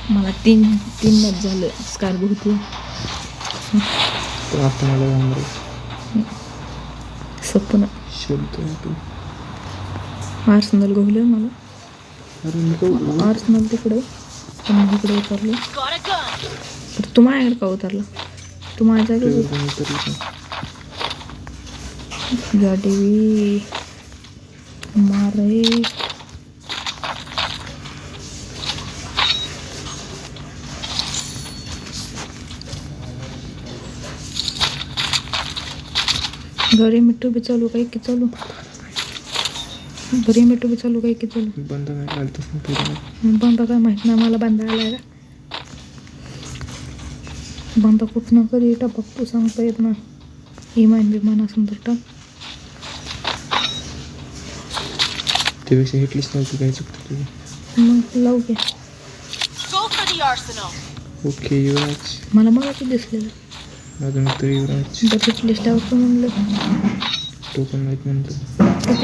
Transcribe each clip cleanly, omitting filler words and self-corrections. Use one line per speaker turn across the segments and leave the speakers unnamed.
मला तीन मॅच झालं स्कार्बो होती सपन आर्सनल गोवलं मला आर्सनल तिकडे इकडे उतरलो तर तू माझ्याकडे का उतरला तू माझ्या टीव्ही मारे घरी मिठू भी चालू काही की चालू घरी मिठू भी चालू काही की चालू बंद काय माहित नाही मला बंद आलाय का बंद कुठ ना कधी टपक तू सांगता येत नाही इमान विमान असून तर टाक
त्यापेक्षा हिटलीच नव्हती काय चुकतं तुझं
मग लावू घ्या
ओके युवराज
मला मगाशी दिसलेलं
माझा मित्र युवराज
हिटलिस्ट आवडतो म्हणलं
टोकन माहीत म्हणतो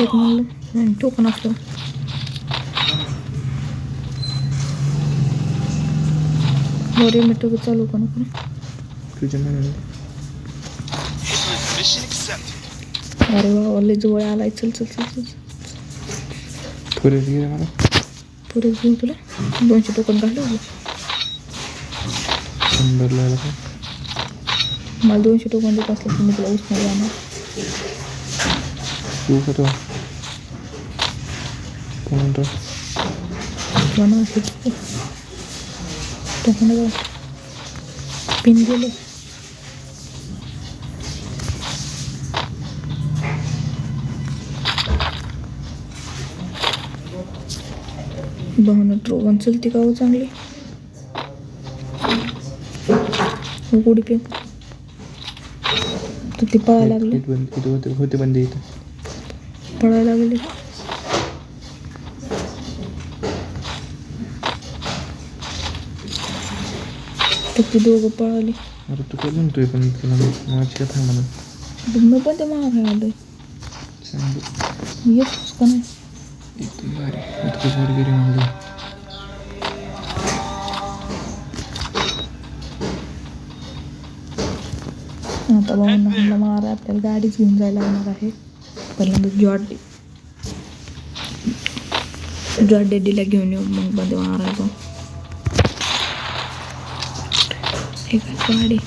एक म्हणलं आणि टोकन असलं घरी मिठू भी चालू का नको
तुझ्या मनाने
अरे वा लय जवळ आलाय चल चल चल चल
पुरे गेले मला
पुरे घेऊन तुला 200 टोकन काढले
100 लायला का
मला 200 टोकन देत असलं की मी तुला उसणार जाणार
तू का तो कोण म्हणतो
म्हणा असे टोकन पिन गेले भावना ट्रोगन चलती का हो चांगली उडी पे तू ती पळायला लागली
होते बंद इथं
पळायला लागले तर ती दोघं पळाली
अरे तू काय म्हणतोय पण तुला माझी कथा म्हणा
मी पण ते महाग आलोय
सांगू
येतोच का नाही
एकदम भारी इतकं पोरगिरी म्हणलं
आता भाऊंना म्हणलं मारा आपल्याला गाडीच घेऊन जायला लागणार आहे पहिल्यांदा जॉर्ड डेडीला घेऊन येऊ मग मध्ये मारायचो हे काय गाडी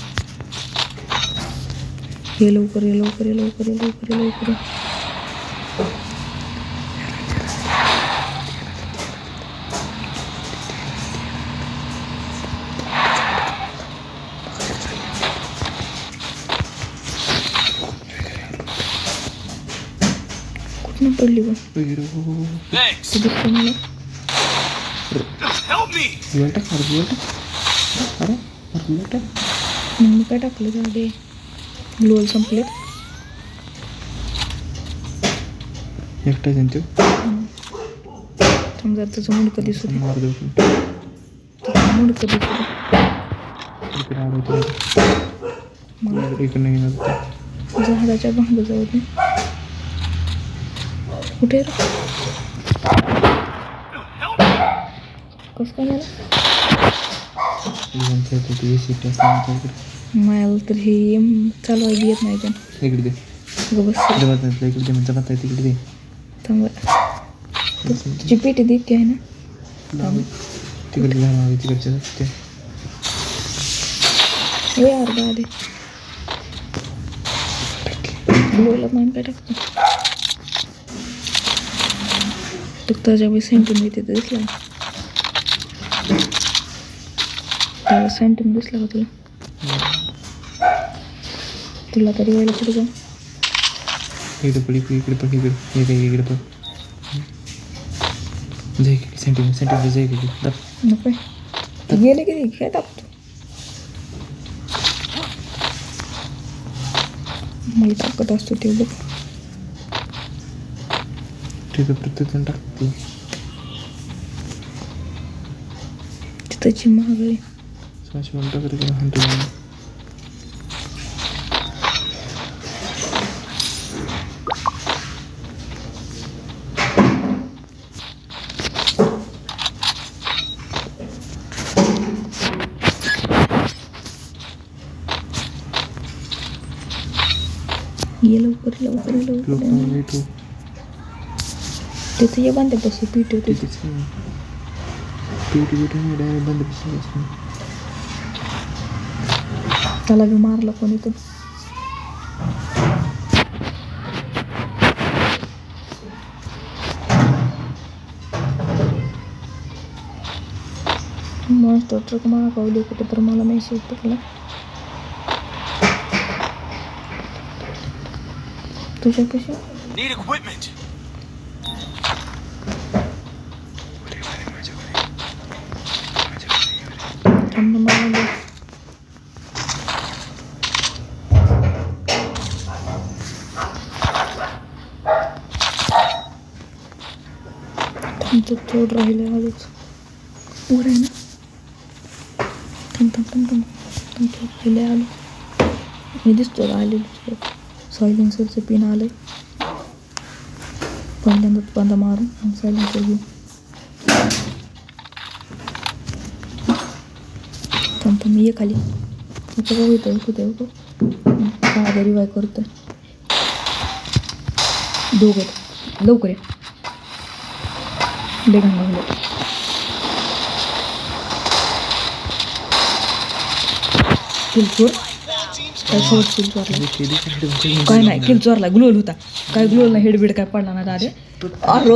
ये लवकर ये लवकर ये लवकर ये लवकर ये लवकर कुठनं पडली बघ मला मग काय टाकलं गाडी लोल संपले
एकटा त्यांचं
समजा त्याचं मुंडकं दिसत
मार देऊ
मुंडकं दिसत
इकडे आलो इकडे येणार
झाडाच्या भांग जाऊ दे कुठे कसं काय मला तर हे चालवायला येत नाही पण
इकडे दे
बस
इकडे दे म्हणजे बघताय तिकडे दे
थांबा तुझी पेटी दे की आहे ना
तिकडे जाणार तिकडच्या ते
यार गाडी बोला मान काय टाकतो त्याच्या बी सेंटून येते तर दिसला त्याला सेंटून दिसला का तुला तरी व्हायला कुठे जाऊ
इकडे पण इकडे पण जाय सेंटीमीटर जाय की
नको गेले की काय टाकतो मला टाकत असतो ते बघ
तिथं प्रत्येक टाकते
तिथंची महागाई
600 मिनिटं करते हंटू
ये लवकर लवकर लवकर
लोक येतो
तिथे ये बांधते बस पीठ होते
तिथेच पीठ नाही डायरेक्ट बंद बसलं असतं
त्याला बी मारलं कोणी तर मस्त ट्रक मागवली कुठे तर मला मेसेज पडला तुझ्यापाशी
Need equipment.
थांब ना मला थांबतो थोडं राहिलं आलोच वर आहे ना थांब थांब थांब थांब थांब थोडं राहिलं आलो मी दिसतो आलेलो सायलेन्सरचं पिन आलंय पहिल्यांदाच बांधा मारून सायलेन्सर घेऊन थांब थांब ये खाली आता काय होतं काय रिवाय करतोय दोघं लवकर या बेगान लागलं किलचोर काय सोड किलचोरला काय नाही किलचोरला ग्लोल होता काय ग्लोलला हेडबीड काय पडला ना दादे अरे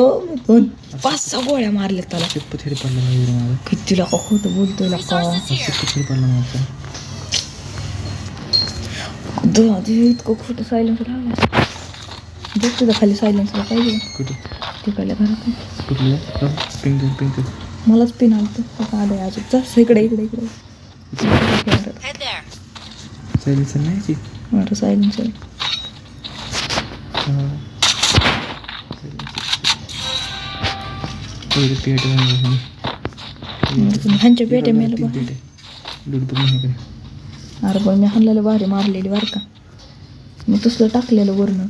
5-6 गोळ्या मारल्यात त्याला
चिप्प थेडी पडला माझ्या
किती लाका खोटं बोलतोय लाका
चिप्प थेडी पडला माझा
दादे इतकं खोटं सायलेन्स लागलं बघ तुझं खाली सायलेन्सला पाहिजे
कुठे
तिकडल्या घरात
कुठलं पिंक
मलाच पिन आलतं आता आलंय अजून चल इकडे इकडे इकडे
Head there.
सायलेन्सर नाही की
अरे सायलेन्स
पेट
ह्यांच्या पेट्या मेलं बा
दूध महिन्याकडे
अरे पण मी हाणलेलं भारी मारलेली बरं का मी तसलं टाकलेलं वरनं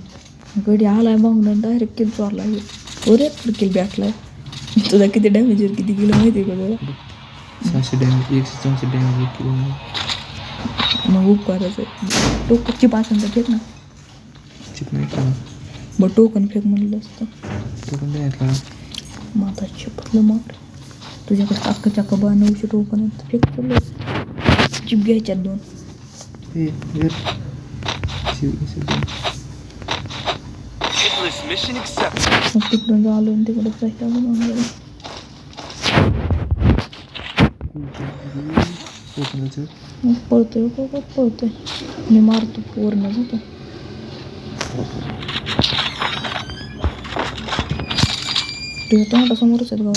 गडी आलाय मागून डायरेक्ट किल चोरला वरे किल बॅटलाय तुझा किती डॅमेजवर किती किलो माहिती आहे का तुला
600 डॅमेज 164 डॅमेज किलो
मग उपकाराचं टोकन चिप असेल तर फेक ना
चिप नाही का
बरं टोकन फेक म्हणलं असतं
टोकन द्यायला
माता चिपलं मार तुझ्याकडे अख्खा चक्का 900 टोकन आहेत फेक चाललं चिप घ्यायच्यात 2
हे
Hitless mission accepted.
मग तिकडून झालो आणि तिकडं जायचं मग पळतोय मी मारतो वरनं जातो तुझ्या तोंडा समोरच आहेत गाव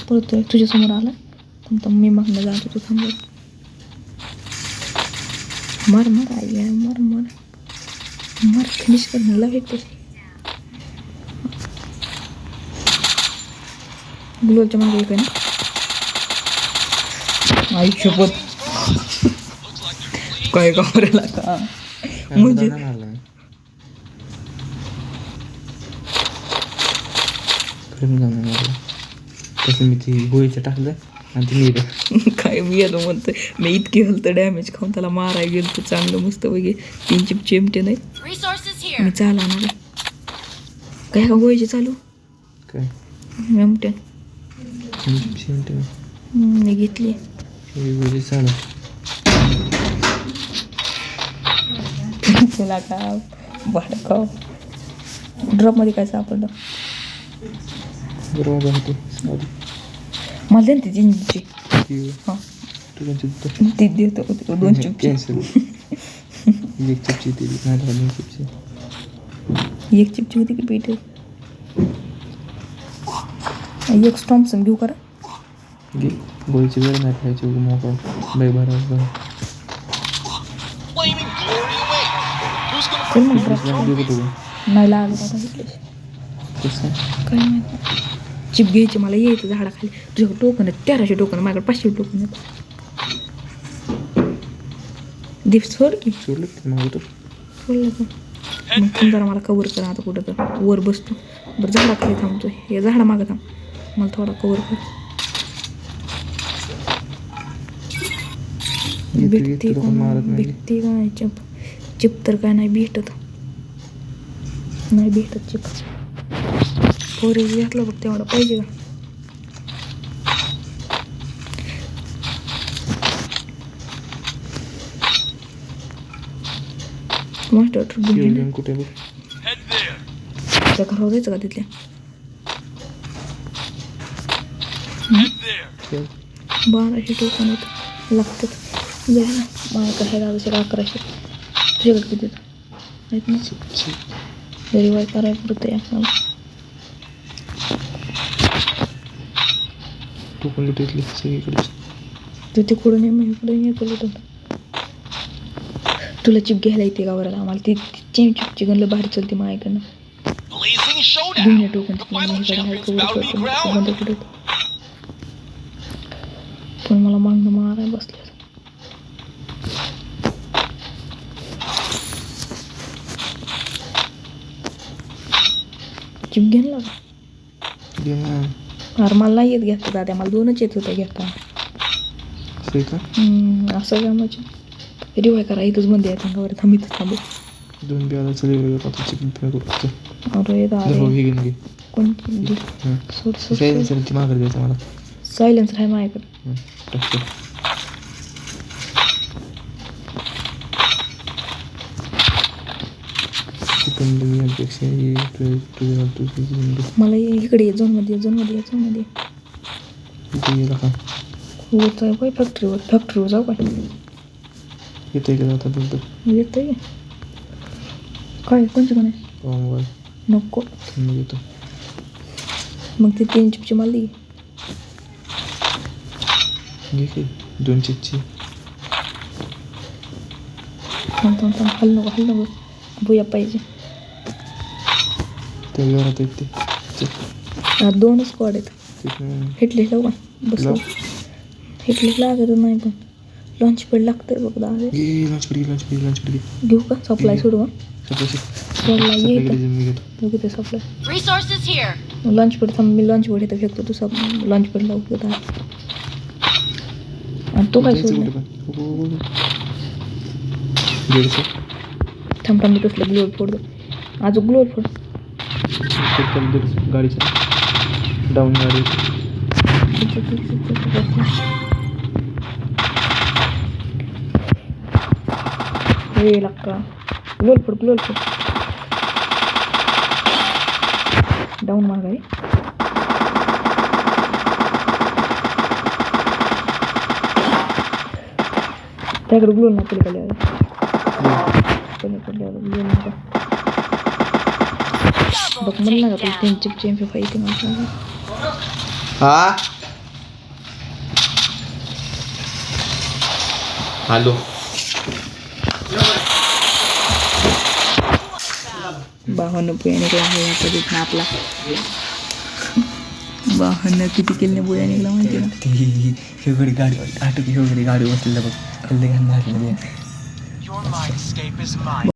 पळतोय तुझ्या समोर आला तर मी मागणं जातो तू थांबव मार मार आई मार मार मार फिनिश करण्याला भेटते गुलाबच्या मागे एक आहे ना आयुष्यपत काय कावरेला का म्हणजे
तसं मी ती गोळीचं टाकलं आणि ती नीट
काय मी येतो म्हणतोय मी इतकी हलतं डॅमेज खाऊन त्याला मारायला गेलो तर चांगलं मस्त वगैरे 3 चिप चिमटे नाही मी चाला ना काय का गोळीचे चालू
काय
मेमटे
चिमटे
मी घेतली
गोळी चालू
तुला का भडकाव ड्रॉपमध्ये काय सापडलं
बरोबर होते सॉरी
मला दे ती जिंजीची हां
तुझ्या
ती देतो 2 चिपची
कॅन्सल एक चिपची ती नाही 2 चिपची
एक चिपची होती की पीठ एक स्टॉम्पसन घेऊ करा
घे गोळीची वेळ नाही पाहिजे मोकळा बाय बरं
Flaming glory away. Who's gonna
चल मग ड्रॉप नाही लागलं आता घेतले
कसं
काय माहिती चिप घ्यायची मला यायचं झाडाखाली तुझ्याकडे टोकन आहेत 1300 टोकन माझ्याकडे 500 टोकन आहेत दीप सोड की
सोडलं की मग होतं
सोडलं का मग तुम्ही जरा मला कवर करा आता कुठं तर वर बसतो बरं झाडाखाली थांबतो हे झाडा मागं थांब मला थोडा कवर कर भेटते का
मारत
नाही
नाही.
भेटते का नाही चिप चिप तर काय नाही भेटत चिप पोरी घेतलं बघ तेवढा पाहिजे का मास्टर
शिवजन कुठे बघ.
Head there.
त्या घरावर जायचं का तिथल्या
Head there.
1200 टोकन लागतात जायला माझ्याकडे आहे 1100 तुझ्याकडे किती आहेत ना रिवाय करायला पुरतं आहे आपल्याला
तू पण लुटीतली सगळीकडे.
तू तिकडून ये मग इकडे ये तुला चिप घ्यायला येते का बरं आम्हाला ती चिपची गणलं भारी चलते माझ्याकडनं
Blazing showdown.
दोन्ही token
The final champions bow to be crowned.
बंद कुठे पण मला मागणं माराय बसले चिप घेणला का अरे मला नाही येत घेता दाद्या मला 2च येत होत्या घेता असं का म्हणजे रिवाय करा इथंच बंद आहे थांबावर थांबित थांबू
2 बियाला चले आता चिकन फ्राय करू.
अरे दादा
हे घेऊन घे.
कोणती सोड
सायलेन्सर ती माघार द्यायचं मला.
सायलेन्सर आहे माझ्याकडे
टाकतो. चिकन बिर्याणीपेक्षा
मला इकडे झोनमध्ये होत आहे फॅक्टरीवर जाऊ काय
येते का जाता नंतर
येतं काय कोणची कोण आहे
मोबाईल
नको
येतो.
मग ते 3 चिपची मला दे
घे की 2 चिपची.
थांब हल नको भुया पाहिजे
त्या घरात येते
2 स्क्वॉड आहेत हिटले लावू का बस हिटले लागत नाही पण लॉन्च पॅड लागतंय बघ दादा
लॉन्च पडी
घेऊ का सप्लाय सोडू का सोडला ये ते supply
Resources here.
Launch pad थांब मी लॉन्च पॅड इथं फेकतो तू सब लॉन्च पॅड लावू का आणि तो काय सोडला थांब मी कसलं ग्लोड फोडतो अजून ग्लोड फोड
गाडीच्या डाऊन गाडी
हे लागका ग्लोड फोड डाऊन मार गाडी त्याकडे ग्लोड ना पलीकडे बघ म्हणलं का तुला 3 चिपची MP5 येते मला
हा हॅलो
बाहन बुया निघला आहे आता तिथं आपला बाहन किती केले बुया निघला माहिती ना
शेवगडी गाडी आठवते शेवगडी गाडी बसलेलं बघ कल्ले घालणार
Your mind escape is mine.